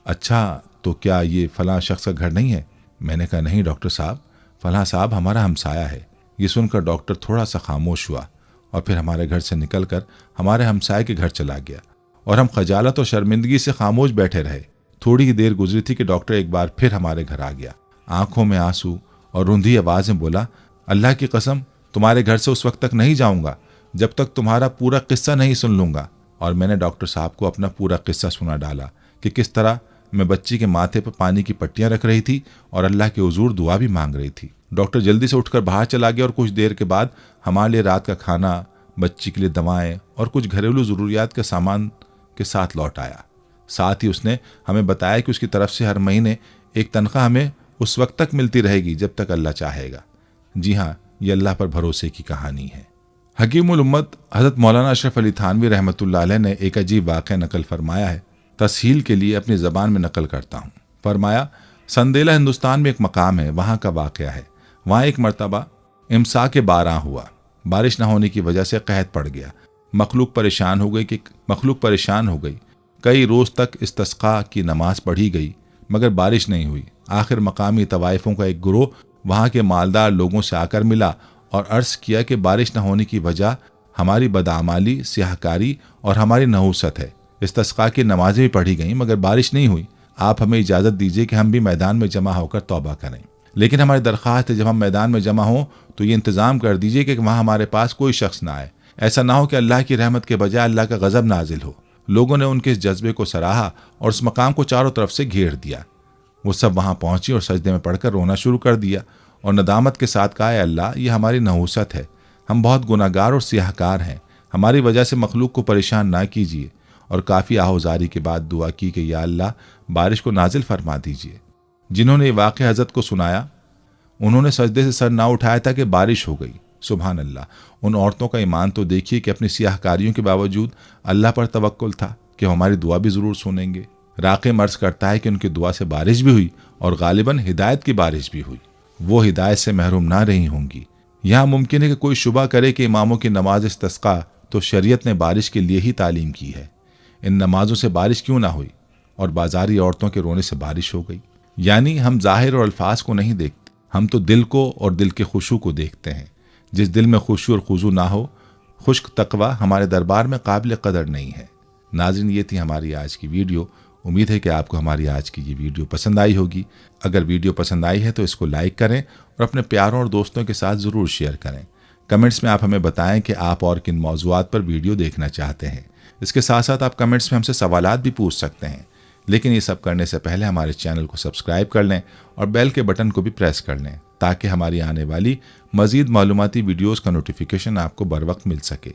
अच्छा तो क्या ये फलां शख्स का घर नहीं है? मैंने कहा, नहीं डॉक्टर साहब, फलां साहब हमारा हमसाया है। ये सुनकर डॉक्टर थोड़ा सा खामोश हुआ और फिर हमारे घर से निकलकर हमारे हमसाए के घर चला गया और हम खजालत और शर्मिंदगी से खामोश बैठे रहे। थोड़ी ही देर गुजरी थी कि डॉक्टर एक बार फिर हमारे घर आ गया। आंखों में आंसू और रुंधी आवाज़ में बोला, अल्लाह की कसम, तुम्हारे घर से उस वक्त तक नहीं जाऊंगा जब तक तुम्हारा पूरा किस्सा नहीं सुन लूंगा। और मैंने डॉक्टर साहब को अपना पूरा किस्सा सुना डाला कि किस तरह मैं बच्ची के माथे पर पानी की पट्टियां रख रही थी और अल्लाह के हुजूर दुआ भी मांग रही थी। डॉक्टर जल्दी से उठकर बाहर चला गया और कुछ देर के बाद हमारे लिए रात का खाना, बच्ची के लिए दवाएं और कुछ घरेलू ज़रूरियात के सामान के साथ लौट आया। साथ ही उसने हमें बताया कि उसकी तरफ से हर महीने एक तनख्वाह हमें उस वक्त तक मिलती रहेगी जब तक अल्लाह चाहेगा। जी हाँ, ये अल्लाह पर भरोसे की कहानी है। हकीमुल उम्मत हज़रत मौलाना अशरफ अली थानवी रहमतुल्लाह अलैह ने एक अजीब वाक़या नकल फरमाया है, तस्हील के लिए अपनी ज़बान में नकल करता हूँ। फरमाया, संदेला हिंदुस्तान में एक मकाम है, वहाँ का वाक़या है। वहाँ एक मरतबा इमसा के 12 हुआ। बारिश न होने की वजह से कहत पड़ गया। मखलूक परेशान हो गई। कई रोज़ तक इस्तिस्क़ा की नमाज पढ़ी गई मगर बारिश नहीं हुई। आखिर मकामी तवाइफ़ों का एक गिरोह वहाँ के मालदार लोगों से आकर मिला और अर्ज़ किया कि बारिश न होने की वजह हमारी बदआमाली, सियाहकारी और हमारी नहूसत है। इस्तिस्क़ा की नमाजें भी पढ़ी गईं मगर बारिश नहीं हुई। आप हमें इजाज़त दीजिए कि हम भी मैदान में जमा होकर तौबा करें। लेकिन हमारी दरख्वास्त है, जब हम मैदान में जमा हों तो ये इंतज़ाम कर दीजिए कि वहाँ हमारे पास कोई शख्स ना आए। ऐसा ना हो कि अल्लाह की रहमत के बजाय अल्लाह का गज़ब नाजिल हो। लोगों ने उनके इस जज्बे को सराहा और उस मकाम को चारों तरफ से घेर दिया। वो सब वहाँ पहुँची और सजदे में पड़कर रोना शुरू कर दिया और नदामत के साथ कहा, अल्लाह, ये हमारी नहूसत है, हम बहुत गुनाहगार और सियाहकार हैं, हमारी वजह से मखलूक को परेशान ना कीजिए। और काफ़ी आहोजारी के बाद दुआ की कि या अल्लाह, बारिश को नाजिल फरमा दीजिए। जिन्होंने ये वाक़या हज़रत को सुनाया उन्होंने सजदे से सर ना उठाया था कि बारिश हो गई। सुभान अल्लाह, उन औरतों का ईमान तो देखिए कि अपनी सियाहकारियों के बावजूद अल्लाह पर तवक्कुल था कि हमारी दुआ भी ज़रूर सुनेंगे। राक़े मर्ज़ करता है कि उनकी दुआ से बारिश भी हुई और गालिबन हिदायत की बारिश भी हुई। वो हिदायत से महरूम ना रही होंगी। यहाँ मुमकिन है कि कोई शुबा करे कि इमामों की नमाज इस्तिस्क़ा तो शरीयत ने बारिश के लिए ही तालीम की है। इन नमाजों से बारिश क्यों ना हुई और बाजारी औरतों के रोने से बारिश हो गई। यानी हम ज़ाहिर और अल्फाज को नहीं देखते, हम तो दिल को और दिल के खुशू को देखते हैं। जिस दिल में खुशू और खुजू ना हो, खुश्क तकवा हमारे दरबार में काबिल कदर नहीं है। नाज़रीन, ये थी हमारी आज की वीडियो। उम्मीद है कि आपको हमारी आज की ये वीडियो पसंद आई होगी। अगर वीडियो पसंद आई है तो इसको लाइक करें और अपने प्यारों और दोस्तों के साथ ज़रूर शेयर करें। कमेंट्स में आप हमें बताएं कि आप और किन मौज़ूआत पर वीडियो देखना चाहते हैं। इसके साथ साथ आप कमेंट्स में हमसे सवालात भी पूछ सकते हैं। लेकिन ये सब करने से पहले हमारे चैनल को सब्सक्राइब कर लें और बेल के बटन को भी प्रेस कर लें ताकि हमारी आने वाली मज़ीद मालूमाती वीडियोज़ का नोटिफिकेशन आपको बर वक्त मिल सके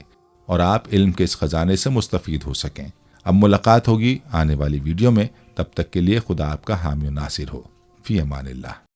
और आप इल्म के इस ख़जाने से मुस्तफ़ीद हो सकें। अब मुलाकात होगी आने वाली वीडियो में। तब तक के लिए खुदा आपका हामी और नासिर हो। फ़ी अमानिल्लाह।